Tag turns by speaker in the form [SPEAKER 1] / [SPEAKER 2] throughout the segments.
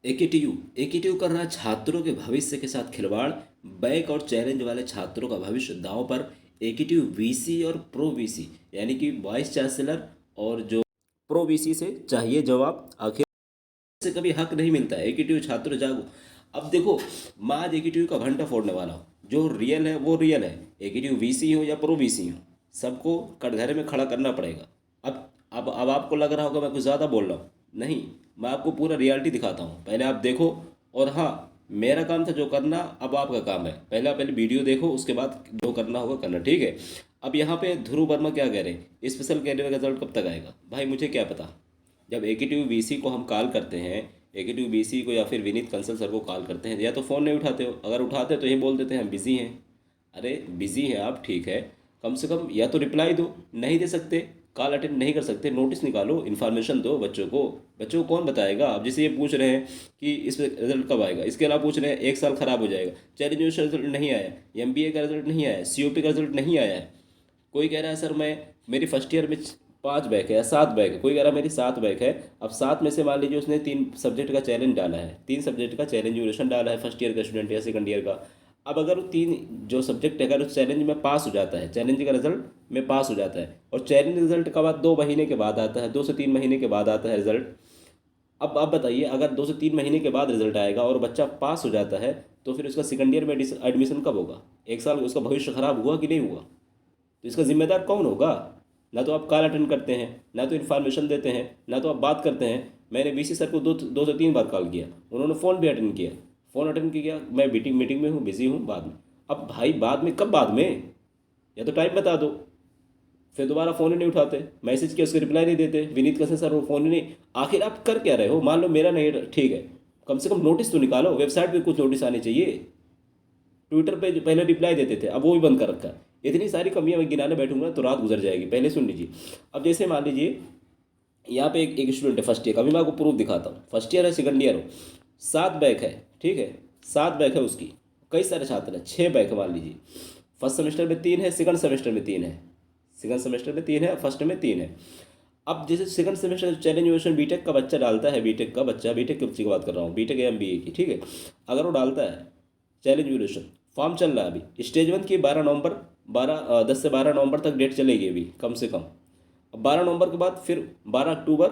[SPEAKER 1] AKTU AKTU कर रहा है छात्रों के भविष्य के साथ खिलवाड़। बैक और चैलेंज वाले छात्रों का भविष्य दांव पर। एकेटीयू वीसी और प्रो वीसी यानी कि वाइस चांसलर और जो प्रो वीसी से चाहिए जवाब। आखिर से कभी हक नहीं मिलता है। एकेटीयू छात्र जागो। अब देखो, मैं आज एकेटीयू का घंटा फोड़ने वाला हूँ। जो रियल है वो रियल है। एकेटीयू वीसी हो या प्रो वीसी हो, सबको कटघरे में खड़ा करना पड़ेगा। अब आपको लग रहा होगा मैं कुछ ज़्यादा बोल रहा हूँ। नहीं, मैं आपको पूरा रियलिटी दिखाता हूँ, पहले आप देखो। और हाँ, मेरा काम था जो करना, अब आपका काम है। पहले वीडियो देखो, उसके बाद जो करना होगा करना, ठीक है। अब यहाँ पे ध्रुव वर्मा क्या कह रहे हैं, स्पेशल कैंडिडेट का रिजल्ट कब तक आएगा? भाई मुझे क्या पता। जब एकेटीयू वीसी को हम कॉल करते हैं, एकेटीयू वीसी को या फिर विनीत कंसल सर को कॉल करते हैं, या तो फ़ोन नहीं उठाते हो। अगर उठाते तो ये बोल देते हैं हम बिज़ी हैं। अरे बिज़ी हैं आप, ठीक है, कम से कम या तो रिप्लाई दो। नहीं दे सकते, कॉल अटेंड नहीं कर सकते, नोटिस निकालो, इन्फॉर्मेशन दो बच्चों को। बच्चों को कौन बताएगा? अब जैसे ये पूछ रहे हैं कि इस पे रिजल्ट कब आएगा, इसके अलावा पूछ रहे हैं एक साल खराब हो जाएगा, चैलेंज का रिजल्ट नहीं आया, एमबीए का रिजल्ट नहीं आया, सीओपी का रिजल्ट नहीं आया है। कोई कह रहा है सर मैं, मेरी फर्स्ट ईयर में 5 बैक है या 7 बैक है, कोई कह रहा है मेरी 7 बैक है। अब 7 में से मान लीजिए उसने 3 सब्जेक्ट का चैलेंज डाला है, 3 सब्जेक्ट का चैलेंज ड्यूरेशन डाला है, फर्स्ट ईयर का स्टूडेंट या सेकंड ईयर का। अब अगर वो 3 जो सब्जेक्ट है, अगर उस चैलेंज में पास हो जाता है, चैलेंज का रिजल्ट में पास हो जाता है, और चैलेंज रिजल्ट का बाद 2 महीने के बाद आता है, 2 से 3 महीने के बाद आता है रिजल्ट। अब आप बताइए, अगर 2 से 3 महीने के बाद रिजल्ट आएगा और बच्चा पास हो जाता है, तो फिर उसका सेकंड ईयर में एडमिशन कब होगा? एक साल उसका भविष्य खराब हुआ कि नहीं हुआ? तो इसका जिम्मेदार कौन होगा? ना तो आप कॉल अटेंड करते हैं, ना तो इन्फॉर्मेशन देते हैं, ना तो आप बात करते हैं। मैंने वीसी सर को 2 से 3 बार कॉल किया, उन्होंने फ़ोन भी अटेंड किया। फ़ोन अटेंड किया, मैं मीटिंग मीटिंग में हूँ, बिज़ी हूँ, बाद में। अब भाई बाद में कब बाद में? या तो टाइम बता दो। फिर दोबारा फ़ोन ही नहीं उठाते, मैसेज किया उसके रिप्लाई नहीं देते, विनीत कसे सर वो फ़ोन ही नहीं। आखिर आप कर क्या रहे हो? मान लो मेरा नहीं, ठीक है, कम से कम नोटिस तो निकालो, वेबसाइट पे कुछ नोटिस आने चाहिए। ट्विटर पे जो पहले रिप्लाई देते थे, अब वो भी बंद कर रखा है। इतनी सारी कमियां मैं गिनाने बैठूंगा तो रात गुजर जाएगी। पहले सुन लीजिए। अब जैसे मान लीजिए यहाँ पे एक स्टूडेंट है फर्स्ट ईयर का, अभी मैं आपको प्रूफ दिखाता हूँ। फर्स्ट ईयर है, सेकंड ईयर हो, 7 बैक है, ठीक है, 7 बैक है उसकी। कई सारे छात्र हैं, 6 बैक मान लीजिए। फर्स्ट सेमेस्टर में 3 है, सेकंड सेमेस्टर में 3 है, सेकंड सेमेस्टर में 3 है, फर्स्ट में 3 है। अब जैसे सेकंड सेमेस्टर चैलेंज वेशन बीटेक का बच्चा डालता है, बीटेक का बच्चा, बीटेक के बच्चे की बात कर रहा हूँ, बीटेक या एमबीए की, ठीक है। अगर वो डालता है चैलेंज ड्यूरेशन, फॉर्म चल रहा है अभी स्टेज 1 की, 12 नवंबर, 10 से 12 नवंबर तक डेट चलेगी अभी कम से कम। अब 12 नवंबर के बाद फिर 12 अक्टूबर,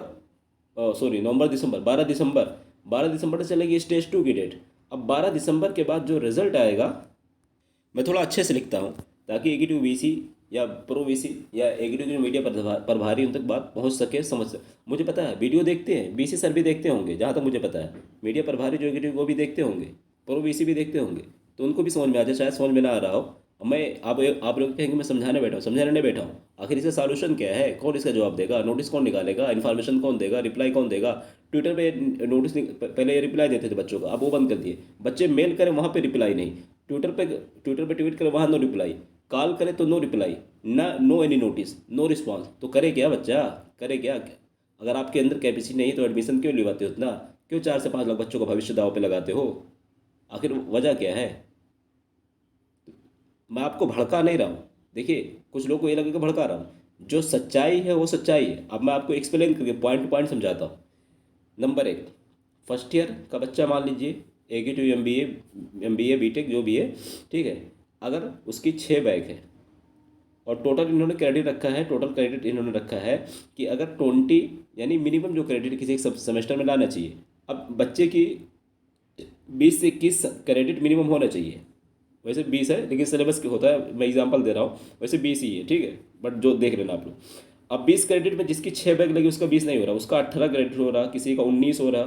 [SPEAKER 1] सॉरी नवंबर दिसंबर, 12 दिसंबर, 12 दिसंबर से चलेगी स्टेज 2 की डेट। अब 12 दिसंबर के बाद जो रिजल्ट आएगा, मैं थोड़ा अच्छे से लिखता हूँ ताकि एग्जीक्यूटिव वीसी या प्रो वीसी या एग्जीक्यूटिव मीडिया प्रभारी उन तक बात पहुँच सके, समझ सके। मुझे पता है वीडियो देखते हैं, वीसी सर भी देखते होंगे, जहाँ तक मुझे पता है मीडिया प्रभारी जो एग्जीक्यूटिव वो भी देखते होंगे, प्रो वीसी भी देखते होंगे। तो उनको भी समझ में आ जाए, शायद समझ में ना आ रहा हो। मैं आप लोग कहेंगे मैं समझाने बैठा हूँ, समझाने नहीं बैठा हूँ। आखिर इसका सॉल्यूशन क्या है? कौन इसका जवाब देगा? नोटिस कौन निकालेगा? इन्फॉर्मेशन कौन देगा? रिप्लाई कौन देगा? ट्विटर पे नोटिस पहले रिप्लाई देते थे बच्चों का, अब वो बंद कर दिए। बच्चे मेल करें वहाँ पे रिप्लाई नहीं, ट्विटर पे ट्वीट करें वहाँ नो रिप्लाई, कॉल करे तो नो रिप्लाई, ना no any notice, no response. तो करे क्या बच्चा? करे क्या? अगर आपके अंदर कैपेसिटी नहीं तो एडमिशन क्यों लिवाते हो इतना? क्यों 4 से 5 लाख बच्चों का भविष्य दाव पे लगाते हो? आखिर वजह क्या है? मैं आपको भड़का नहीं रहा हूँ। देखिए, कुछ लोगों को ये लगेगा भड़का रहा हूँ, जो सच्चाई है वो सच्चाई है। अब मैं आपको एक्सप्लेन करके पॉइंट टू पॉइंट समझाता हूँ। नंबर 1, फर्स्ट ईयर का बच्चा मान लीजिए, executive M B a BTech जो भी है, ठीक है। अगर उसकी 6 बैक है और टोटल इन्होंने क्रेडिट रखा है, टोटल क्रेडिट इन्होंने रखा है कि अगर 20, यानी मिनिमम जो क्रेडिट किसी एक सब सेमेस्टर में लाना चाहिए। अब बच्चे की 20 से 21 क्रेडिट मिनिमम होना चाहिए। वैसे 20 है लेकिन सिलेबस होता है, मैं एग्जांपल दे रहा हूँ, वैसे 20 ही है, ठीक है, बट जो देख लेना आप लोग। अब 20 क्रेडिट में जिसकी 6 बैग लगी उसका 20 नहीं हो रहा, उसका 18 क्रेडिट हो रहा, किसी का 19 हो रहा,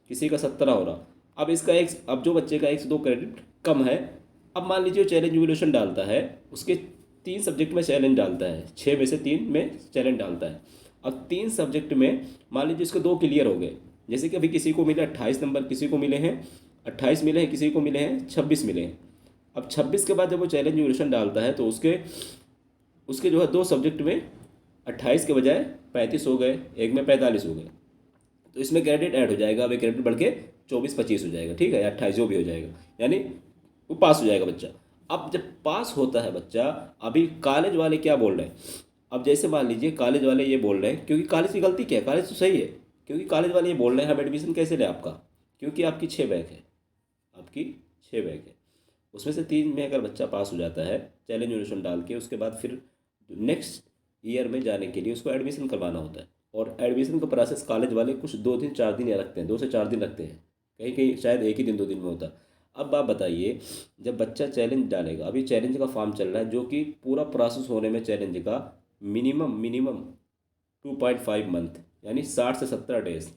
[SPEAKER 1] किसी का 17 हो रहा। अब जो बच्चे का 1 से 2 क्रेडिट कम है, अब मान लीजिए वो चैलेंज इवोल्यूशन डालता है, उसके 3 सब्जेक्ट में चैलेंज डालता है, 6 में से 3 में चैलेंज डालता है। अब 3 सब्जेक्ट में मान लीजिए उसके 2 क्लियर हो गए। जैसे कि अभी किसी को मिले 28 नंबर, किसी को मिले हैं 28 मिले हैं, किसी को मिले हैं 26 मिले हैं। अब 26 के बाद जब वो चैलेंज ड्यूरेशन डालता है तो उसके उसके जो है 2 सब्जेक्ट में 28 के बजाय 35 हो गए, एक में 45 हो गए। तो इसमें क्रेडिट ऐड हो जाएगा, अब एक क्रेडिट बढ़ के 24-25 हो जाएगा, ठीक है, या 28 जो भी हो जाएगा, यानी वो पास हो जाएगा बच्चा। अब जब पास होता है बच्चा, अभी कॉलेज वाले क्या बोल रहे हैं? अब जैसे मान लीजिए कॉलेज वाले ये बोल रहे हैं, क्योंकि कॉलेज की गलती क्या है? कॉलेज तो सही है, क्योंकि कॉलेज वाले ये बोल रहे हैं हम एडमिशन कैसे लें आपका, क्योंकि आपकी 6 बैक है, आपकी 6 बैक है, उसमें से 3 में अगर बच्चा पास हो जाता है चैलेंज वैल्यूएशन डाल के, उसके बाद फिर नेक्स्ट ईयर में जाने के लिए उसको एडमिशन करवाना होता है। और एडमिशन का प्रोसेस कॉलेज वाले कुछ 2 दिन 4 दिन या रखते हैं, 2 से 4 दिन रखते हैं, कहीं कहीं शायद एक ही दिन 2 दिन में होता है। अब आप बताइए, जब बच्चा चैलेंज डालेगा, अभी चैलेंज का फॉर्म चल रहा है जो कि पूरा प्रोसेस होने में चैलेंज का मिनिमम मिनिमम 2.5 मंथ, यानी 60 से 70 डेज,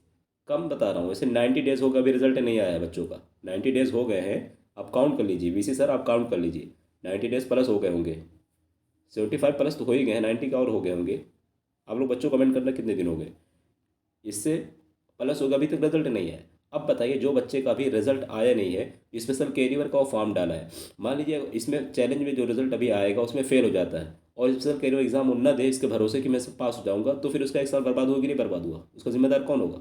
[SPEAKER 1] कम बता रहा हूँ। वैसे 90 डेज हो गया, अभी रिजल्ट नहीं आया है बच्चों का, 90 डेज हो गए हैं। आप काउंट कर लीजिए वीसी सर, आप काउंट कर लीजिए, 90 डेज प्लस हो गए होंगे, 75 प्लस तो हो ही गए हैं, 90 का और हो गए होंगे। आप लोग बच्चों कमेंट करना कितने दिन हो गए, इससे प्लस होगा, अभी तक रिजल्ट नहीं है। अब बताइए, जो बच्चे का अभी रिजल्ट आया नहीं है, स्पेशल कैरियर का वो फॉर्म डाला है, मान लीजिए इसमें चैलेंज में जो रिजल्ट अभी आएगा उसमें फेल हो जाता है और स्पेशल कैरियर एग्जाम वो न दे इसके भरोसे कि मैं सब पास हो जाऊंगा, तो फिर उसका 1 साल बर्बाद हुआ कि नहीं बर्बाद हुआ, उसका जिम्मेदार कौन होगा।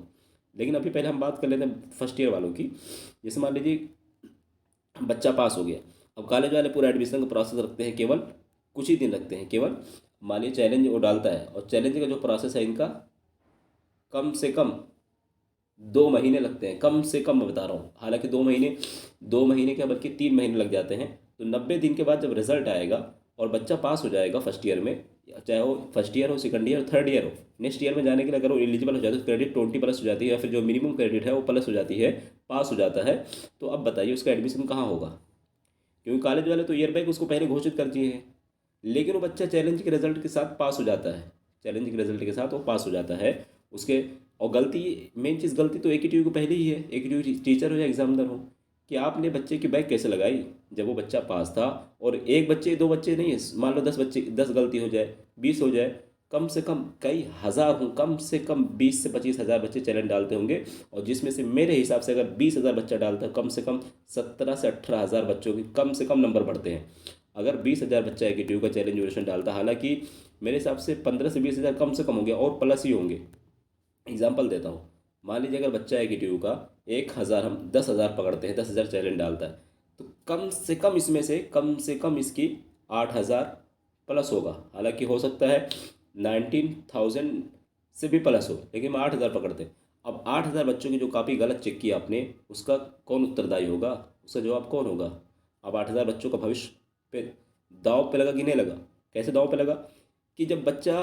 [SPEAKER 1] लेकिन अभी पहले हम बात कर लेते हैं फर्स्ट ईयर वालों की। जैसे मान लीजिए बच्चा पास हो गया, अब कॉलेज वाले पूरा एडमिशन का प्रोसेस रखते हैं, केवल कुछ ही दिन रखते हैं, केवल मान लीजिए चैलेंज वो डालता है, और चैलेंज का जो प्रोसेस है इनका कम से कम 2 महीने लगते हैं, कम से कम मैं बता रहा हूँ। हालांकि 2 महीने, 2 महीने क्या बल्कि 3 महीने लग जाते हैं। तो 90 दिन के बाद जब रिजल्ट आएगा और बच्चा पास हो जाएगा फर्स्ट ईयर में, चाहे वो फर्स्ट ईयर हो, सेकंड ईयर हो, थर्ड ईयर हो, नेक्स्ट ईयर में जाने के लिए अगर वो एलिजिबल हो जाता है तो क्रेडिट 20 प्लस हो जाती है, या फिर जो मिनिमम क्रेडिट है वो प्लस हो जाती है, पास हो जाता है। तो अब बताइए उसका एडमिशन कहाँ होगा, क्योंकि कॉलेज वाले तो ईयर बैक उसको पहले घोषित कर दिए हैं। लेकिन वो बच्चा चैलेंज के रिजल्ट के साथ पास हो जाता है, चैलेंज के रिजल्ट के साथ वो पास हो जाता है उसके। और गलती, मेन चीज़ गलती तो एक ही टी को पहले ही है, एक ही टीचर हो या एग्जामिनर हो, कि आपने बच्चे की बैग कैसे लगाई जब वो बच्चा पास था। और एक बच्चे 2 बच्चे नहीं है, मान लो 10 बच्चे, 10 गलती हो जाए, 20 हो जाए, कम से कम कई हज़ार हों, कम से कम 20 से 25 हज़ार बच्चे चैलेंज डालते होंगे। और जिसमें से मेरे हिसाब से अगर 20 हज़ार बच्चा डालता है, कम से कम 17 से 18 हज़ार बच्चों के कम से कम नंबर बढ़ते हैं। अगर 20 हज़ार बच्चा एक का चैलेंज ड्यूरेशन डालता, हालांकि मेरे हिसाब से 15 से 20 हज़ार कम से कम हो गया, और प्लस ही होंगे। एग्जाम्पल देता हूँ, मान लीजिए अगर बच्चा एक का 1 हज़ार, हम 10 हज़ार पकड़ते हैं, 10 हज़ार चैलेंज डालता है, तो कम से कम इसमें से कम से कम इसकी 8 हज़ार प्लस होगा। हालांकि हो सकता है 19,000 से भी प्लस हो, लेकिन हम 8 हज़ार पकड़ते हैं। अब 8 हज़ार बच्चों की जो कॉपी गलत चेक की आपने, उसका कौन उत्तरदायी होगा, उसका जवाब कौन होगा। अब 8 हज़ार बच्चों का भविष्य पे दांव पे लगा कि नहीं लगा। कैसे दांव पे लगा, कि जब बच्चा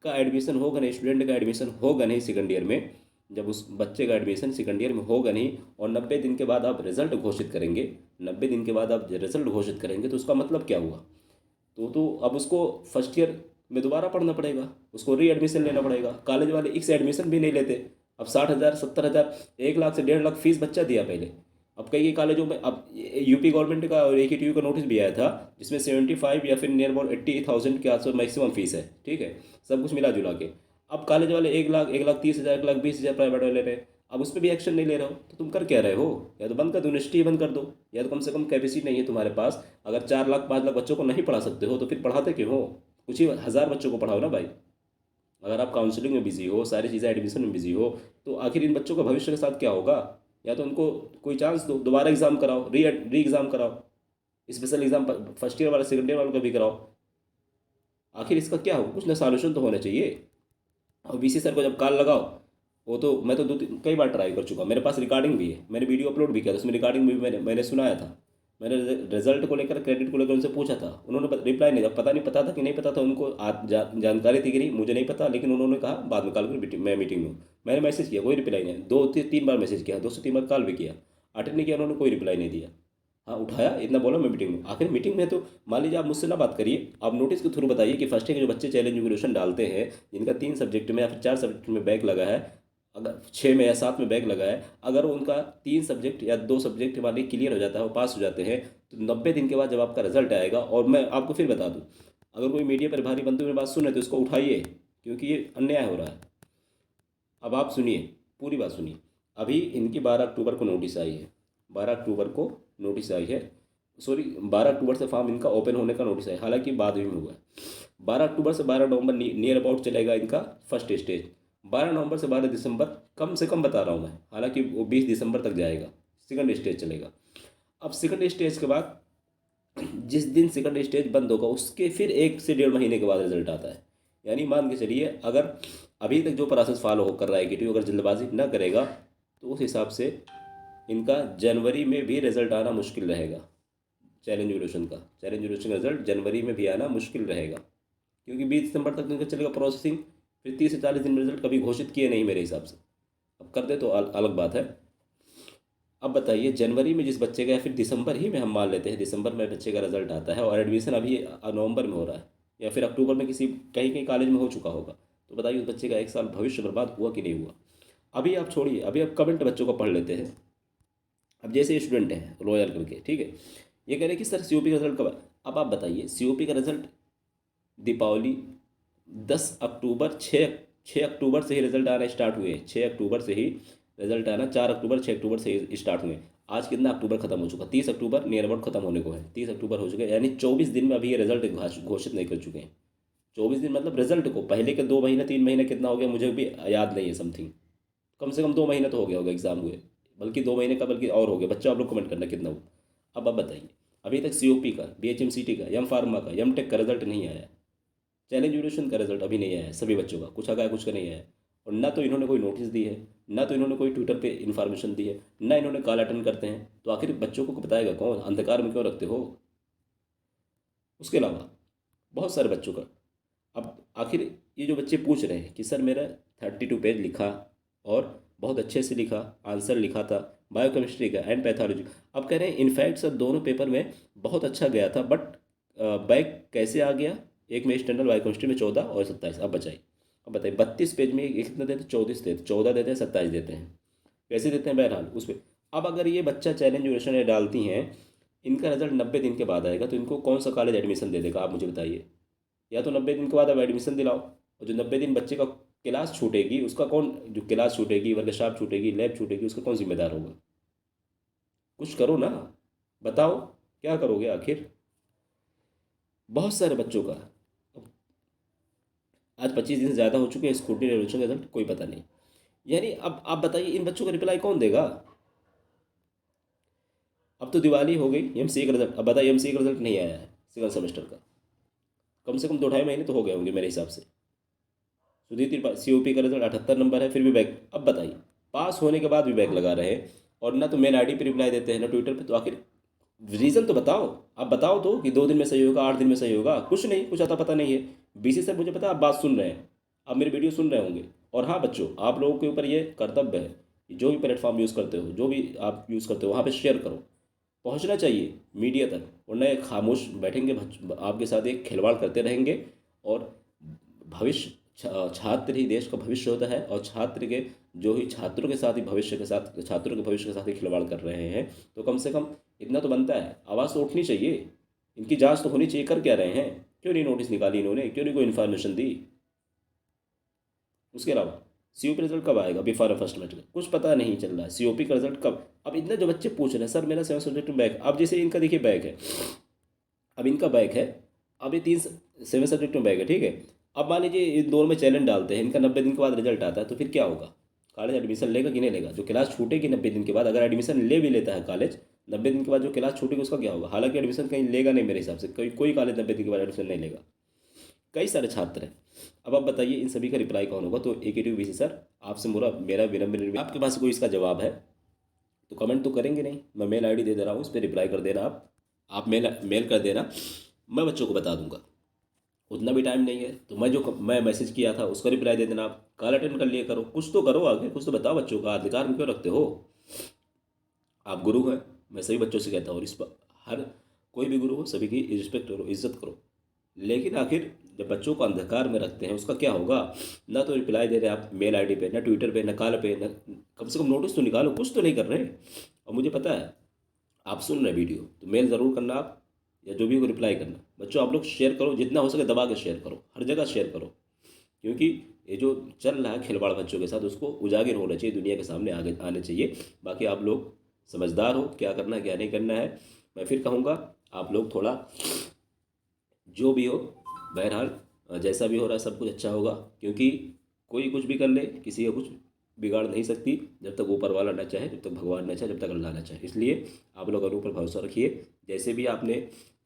[SPEAKER 1] का एडमिशन होगा नहीं, स्टूडेंट का एडमिशन होगा नहीं सेकंड ईयर में, जब उस बच्चे का एडमिशन सेकंड ईयर में होगा नहीं, और 90 दिन के बाद आप रिजल्ट घोषित करेंगे, 90 दिन के बाद आप रिजल्ट घोषित करेंगे, तो उसका मतलब क्या हुआ। तो अब उसको फर्स्ट ईयर में दोबारा पढ़ना पड़ेगा, उसको री एडमिशन लेना पड़ेगा। कॉलेज वाले एक से एडमिशन भी नहीं लेते। अब 60 हज़ार 70 हज़ार, 1 लाख से 1.5 लाख फीस बच्चा दिया पहले। अब कई कई कॉलेजों में, अब यूपी गवर्नमेंट का और AKTU का नोटिस भी आया था, जिसमें 75 या फिर नियर अबाउट 80,000 के आसपास मैक्सिमम फीस है, ठीक है, सब कुछ मिला जुला के। अब कॉलेज वाले 1 लाख, 1,30,000, 1,20,000 प्राइवेट वाले ले रहे हैं। अब उस पर भी एक्शन नहीं ले रहे हो, तो तुम कर क्या रहे हो। या तो बंद कर दो, यूनिवर्सिटी बंद कर दो, या तो कम से कम कैपेसिटी नहीं है तुम्हारे पास। अगर 4 लाख 5 लाख बच्चों को नहीं पढ़ा सकते हो, तो फिर पढ़ाते क्यों हो। कुछ ही हज़ार बच्चों को पढ़ाओ ना भाई। अगर आप काउंसलिंग में बिजी हो, सारी चीज़ें एडमिशन में बिजी हो, तो आखिर इन बच्चों का भविष्य के साथ क्या होगा। या तो उनको कोई चांस दो, दोबारा एग्ज़ाम कराओ, री एग्ज़ाम कराओ, स्पेशल एग्ज़ाम फर्स्ट ईयर वाले सेकंड ईयर वालों का भी कराओ। आखिर इसका क्या हो, कुछ ना सॉल्यूशन तो होना चाहिए। और VC सर को जब कॉल लगाओ, वो तो मैं तो कई बार ट्राई कर चुका, मेरे पास रिकॉर्डिंग भी है, मैंने वीडियो अपलोड भी किया था, उसमें रिकॉर्डिंग भी मैंने सुनाया था। मैंने रिजल्ट को लेकर, क्रेडिट को लेकर उनसे पूछा था, उन्होंने रिप्लाई नहीं दिया। पता नहीं पता था कि नहीं पता था उनको, जानकारी थी कि नहीं मुझे नहीं पता, लेकिन उन्होंने कहा बाद में कॉल कर, मैं मीटिंग में हूँ। मैंने मैसेज किया, कोई रिप्लाई नहीं। 2 3 बार मैसेज किया, 2 से 3 बार कॉल भी किया, अटेंड नहीं किया उन्होंने, कोई रिप्लाई नहीं दिया। हाँ उठाया, इतना बोला मैं मीटिंग में। आखिर मीटिंग में तो मान लीजिए आप मुझसे ना बात करिए, आप नोटिस के थ्रू बताइए कि फर्स्ट ईयर के जो बच्चे चैलेंज इवोल्यूशन डालते हैं, जिनका 3 सब्जेक्ट में या फिर 4 सब्जेक्ट में बैक लगा है, अगर 6 में या 7 में बैक लगा है, अगर उनका 3 सब्जेक्ट या 2 सब्जेक्ट वाले क्लियर हो जाता है, वो पास हो जाते हैं, तो 90 दिन के बाद जब आपका रिजल्ट आएगा, और मैं आपको फिर बता दूँ, अगर कोई मीडिया पर भारी बनते हुए बात सुने तो इसको उठाइए, क्योंकि ये अन्याय हो रहा है। अब आप सुनिए, पूरी बात सुनिए। अभी इनकी 12 अक्टूबर को नोटिस आई है, 12 अक्टूबर को नोटिस आई है, सॉरी 12 अक्टूबर से फॉर्म इनका ओपन होने का नोटिस है, हालांकि बाद में हुआ है। 12 अक्टूबर से 12 नवंबर नियर अबाउट चलेगा इनका फर्स्ट स्टेज। 12 नवंबर से 12 दिसंबर, कम से कम बता रहा हूँ मैं, हालांकि वो 20 दिसंबर तक जाएगा, सेकंड स्टेज चलेगा। अब सेकंड स्टेज के बाद, जिस दिन सेकंड स्टेज बंद होगा, उसके फिर 1 से 1.5 महीने के बाद रिजल्ट आता है। यानी मान के चलिए, अगर अभी तक जो प्रोसेस फॉलो कर रहा है AKTU, अगर जल्दबाजी ना करेगा, तो उस हिसाब से इनका जनवरी में भी रिजल्ट आना मुश्किल रहेगा। चैलेंज ड्यूरेशन का रिजल्ट जनवरी में भी आना मुश्किल रहेगा, क्योंकि 20 दिसंबर तक इनका चलेगा प्रोसेसिंग। फिर 30 से 40 दिन में रिजल्ट कभी घोषित किए नहीं मेरे हिसाब से। अब कर दे तो अलग बात है। अब बताइए, जनवरी में जिस बच्चे का, या फिर दिसंबर ही में हम मान लेते हैं, दिसंबर में बच्चे का रिजल्ट आता है और एडमिशन अभी नवंबर में हो रहा है, या फिर अक्टूबर में किसी कहीं कहीं कॉलेज में हो चुका होगा, तो बताइए उस बच्चे का 1 साल भविष्य बर्बाद हुआ कि नहीं हुआ। अभी आप छोड़िए, अभी आप कमेंट बच्चों का पढ़ लेते हैं। अब जैसे स्टूडेंट हैं रॉयल करके, ठीक है, ये कह रहे हैं कि सर सीओपी का रिजल्ट कब है। अब आप बताइए, सीओपी का रिजल्ट दीपावली 10 अक्टूबर, 6 अक्टूबर से ही रिजल्ट आना स्टार्ट हुए। 6 अक्टूबर से ही रिजल्ट आना, 4 अक्टूबर, 6 अक्टूबर से ही स्टार्ट हुए। आज कितना अक्टूबर खत्म हो चुका, 30 अक्टूबर नियर अबाउट खत्म होने को है, 30 अक्टूबर हो चुके हैं, यानी 24 दिन में अभी ये रिजल्ट घोषित नहीं कर चुके हैं। 24 दिन मतलब रिजल्ट को, पहले के 2 महीने 3 महीने कितना हो गया मुझे भी याद नहीं है, समथिंग कम से कम 2 महीने तो हो गया होगा एग्जाम हुए, बल्कि 2 महीने का, बल्कि और हो गया। बच्चा आप लोग कमेंट करना कितना हुआ। अब आप बताइए, अभी तक सीओपी का, बीएचएमसीटी का, एम फार्मा का, एम टेक का रिजल्ट नहीं आया। चैलेंज ड्यूरेशन का रिजल्ट अभी नहीं आया है सभी बच्चों का, कुछ आ गया कुछ का नहीं आया है। और ना तो इन्होंने कोई नोटिस दी है, ना तो इन्होंने कोई ट्विटर पे इन्फॉर्मेशन दी है, ना इन्होंने कॉल अटेंड करते हैं, तो आखिर बच्चों को बताएगा कौन, अंधकार में क्यों रखते हो। उसके अलावा बहुत सारे बच्चों का, अब आखिर ये जो बच्चे पूछ रहे हैं कि सर मेरा 32 पेज लिखा और बहुत अच्छे से लिखा, आंसर लिखा था बायोकेमिस्ट्री का एंड पैथोलॉजी, अब कह रहे हैं इनफैक्ट सर दोनों पेपर में बहुत अच्छा गया था, बट बैक कैसे आ गया। एक में स्टैंडर्ड बायोकेमिस्ट्री में 14 और 27। अब बचाइए, अब बताइए 32 पेज में एक कितना देते, 34 देते, 14 देते हैं, 27 देते हैं, कैसे देते हैं बहरहाल उस पर। अब अगर ये बच्चा चैलेंज ड्यूरेशन डालती हैं, इनका रिजल्ट 90 दिन के बाद आएगा, तो इनको कौन सा कॉलेज एडमिशन दे देगा आप मुझे बताइए। या तो 90 दिन के बाद आप एडमिशन दिलाओ, और जो 90 दिन बच्चे का क्लास छूटेगी उसका कौन, जो क्लास छूटेगी, वर्कशॉप छूटेगी, लैब छूटेगी, उसका कौन जिम्मेदार होगा। कुछ करो ना, बताओ क्या करोगे आखिर। बहुत सारे बच्चों का आज 25 दिन से ज़्यादा हो चुके हैं, स्कूटी रेवोल्यूशन का रिजल्ट कोई पता नहीं। यानी अब आप बताइए इन बच्चों का रिप्लाई कौन देगा। अब तो दिवाली हो गई, एमसीए का रिजल्ट, अब बताइए एमसीए का रिजल्ट नहीं आया है सेकंड सेमेस्टर का, कम से कम 2 ढाई महीने तो हो गए होंगे मेरे हिसाब से। सुधीर त्रिपाठी, सीओपी का रिजल्ट 78 नंबर है, फिर भी बैक। अब बताइए, पास होने के बाद भी बैक लगा रहे हैं, और ना तो मेल आईडी पे रिप्लाई देते हैं ना ट्विटर पे, तो आखिर रीज़न तो बताओ। आप बताओ तो कि 2 दिन में सही होगा, 8 दिन में सही होगा, कुछ नहीं, कुछ आता पता नहीं है। बीसी से मुझे पता है आप बात सुन रहे हैं, आप मेरी वीडियो सुन रहे होंगे। और हाँ बच्चों, आप लोगों के ऊपर ये कर्तव्य है कि जो भी प्लेटफॉर्म यूज़ करते हो, जो भी आप यूज़ करते हो, वहाँ पे शेयर करो, पहुँचना चाहिए मीडिया तक, वरना ये खामोश बैठेंगे, आपके साथ एक खिलवाड़ करते रहेंगे। और भविष्य, छात्र ही देश का भविष्य होता है, और छात्र के, जो ही छात्रों के साथ ही भविष्य के साथ, छात्रों के भविष्य के साथ ही खिलवाड़ कर रहे हैं, तो कम से कम इतना तो बनता है, आवाज़ तो उठनी चाहिए, इनकी जांच तो होनी चाहिए, कर क्या रहे हैं, क्यों नहीं नोटिस निकाली इन्होंने, क्यों नहीं कोई इन्फॉर्मेशन दी। उसके अलावा सीओपी रिजल्ट कब आएगा, बिफोर फर्स्ट मिनट में कुछ पता नहीं चल रहा है, सीओपी का रिजल्ट कब। अब इतने जो बच्चे पूछ रहे हैं सर मेरा 7 सब्जेक्ट में बैक, अब जैसे इनका देखिए बैक है, अब इनका बैक है, अब ये 7 सब्जेक्ट में बैक है, ठीक है। अब मान लीजिए इन दोनों में चैलेंज डालते हैं, इनका 90 दिन के बाद रिजल्ट आता है, तो फिर क्या होगा, कॉलेज एडमिशन लेगा कि नहीं लेगा। जो क्लास छूटेगी 90 दिन के बाद, अगर एडमिशन ले भी लेता है कॉलेज, 90 दिन के बाद जो क्लास छूटेगी उसका क्या होगा। हालांकि एडमिशन कहीं लेगा नहीं मेरे हिसाब से, कोई कोई कॉलेज 90 दिन के बाद एडमिशन नहीं लेगा, कई सारे छात्र हैं। अब आप बताइए इन सभी का रिप्लाई कौन होगा। तो एकेटिव वीसी सर, आपसे मेरा विनम्र निवेदन, आपके पास कोई इसका जवाब है तो कमेंट तो करेंगे नहीं, मैं मेल आईडी दे दे रहा हूँ, उस पर रिप्लाई कर देना। आप मेल मेल कर देना, मैं बच्चों को बता दूंगा। उतना भी टाइम नहीं है तो मैं मैसेज किया था उसका रिप्लाई दे देना। आप कॉल अटेंड कर लिया करो, कुछ तो करो आगे, कुछ तो बताओ बच्चों का, अधिकार में क्यों रखते हो। आप गुरु हैं, मैं सभी बच्चों से कहता हूँ, और इस पर हर कोई भी गुरु हो सभी की रिस्पेक्ट करो, इज्जत करो। लेकिन आखिर जब बच्चों को अंधकार में रखते हैं उसका क्या होगा। ना तो रिप्लाई दे रहे आप मेल आईडी पे, ना ट्विटर पे, ना कॉल पे, ना कम से कम नोटिस तो निकालो, कुछ तो नहीं कर रहे। और मुझे पता है आप सुन रहे वीडियो, तो मेल ज़रूर करना आप, या जो भी को रिप्लाई करना। बच्चों आप लोग शेयर करो, जितना हो सके दबा के शेयर करो, हर जगह शेयर करो, क्योंकि ये जो चल रहा है खिलवाड़ बच्चों के साथ, उसको उजागर होना चाहिए, दुनिया के सामने आगे आने चाहिए। बाकी आप लोग समझदार हो, क्या करना है क्या नहीं करना है। मैं फिर कहूँगा आप लोग थोड़ा, जो भी हो, बहरहाल जैसा भी हो रहा है सब कुछ अच्छा होगा, क्योंकि कोई कुछ भी कर ले, किसी का कुछ बिगाड़ नहीं सकती, जब तक ऊपर वाला ना चाहे, जब तक भगवान ना चाहे, जब तक अल्लाह ना चाहे। इसलिए आप लोग अपने ऊपर भरोसा रखिए। जैसे भी आपने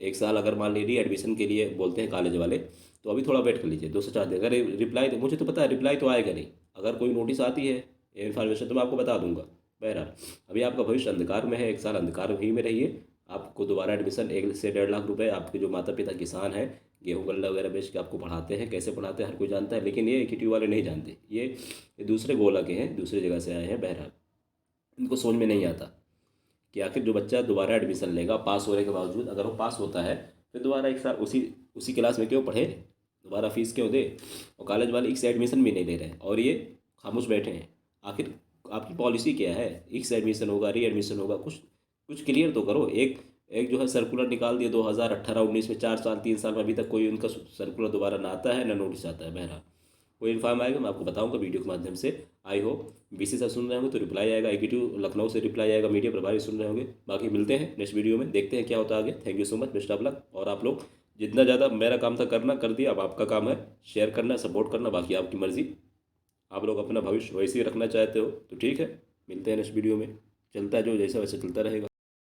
[SPEAKER 1] 1 साल अगर मान लीजिए एडमिशन के लिए बोलते हैं कॉलेज वाले, तो अभी थोड़ा वेट कर लीजिए, 2 से 4 दिन। अगर रिप्लाई, तो मुझे तो पता है रिप्लाई तो आएगा नहीं, अगर कोई नोटिस आती है इन्फॉर्मेशन तो मैं आपको बता दूंगा, बहरहाल अभी आपका भविष्य अंधकार में है, 1 साल अंधकार ही में रहिए। आपको दोबारा एडमिशन 1 से 1.5 लाख रुपए, आपके जो माता पिता किसान हैं, गेहूँ गल्ला वगैरह बेच के आपको पढ़ाते हैं, कैसे पढ़ाते हैं हर कोई जानता है, लेकिन ये एकेटीयू वाले नहीं जानते। ये दूसरे गोला के हैं, दूसरी जगह से आए हैं। बहरहाल इनको समझ में नहीं आता कि आखिर जो बच्चा दोबारा एडमिशन लेगा पास होने के बावजूद, अगर वो पास होता है फिर दोबारा 1 साल उसी उसी क्लास में क्यों पढ़े, दोबारा फीस क्यों दे। और कॉलेज वाले एक से एडमिशन भी नहीं ले रहे हैं और ये खामोश बैठे हैं। आखिर आपकी पॉलिसी क्या है, एक से एडमिशन होगा, री एडमिशन होगा, कुछ कुछ क्लियर तो करो। एक एक जो है सर्कुलर निकाल दिया 2018-19 में, 4 साल 3 साल में अभी तक कोई उनका सर्कुलर दोबारा ना आता है ना नोटिस आता है। बहरहाल कोई इन्फॉर्म आएगा मैं आपको बताऊंगा वीडियो के माध्यम से। आई होप बीसी से सुन रहे होंगे तो रिप्लाई आएगा, एकेटीयू लखनऊ से रिप्लाई आएगा, मीडिया प्रभारी सुन रहे होंगे। बाकी मिलते हैं नेक्स्ट वीडियो में, देखते हैं क्या होता है आगे। Thank you so much, best of luck. और आप लोग जितना ज़्यादा मेरा काम था करना कर दिया, अब आपका काम है शेयर करना, सपोर्ट करना, बाकी आपकी मर्ज़ी। आप लोग अपना भविष्य वैसे ही रखना चाहते हो तो ठीक है, मिलते हैं नेक्स्ट वीडियो में। चलता है जो जैसा वैसे चलता रहेगा।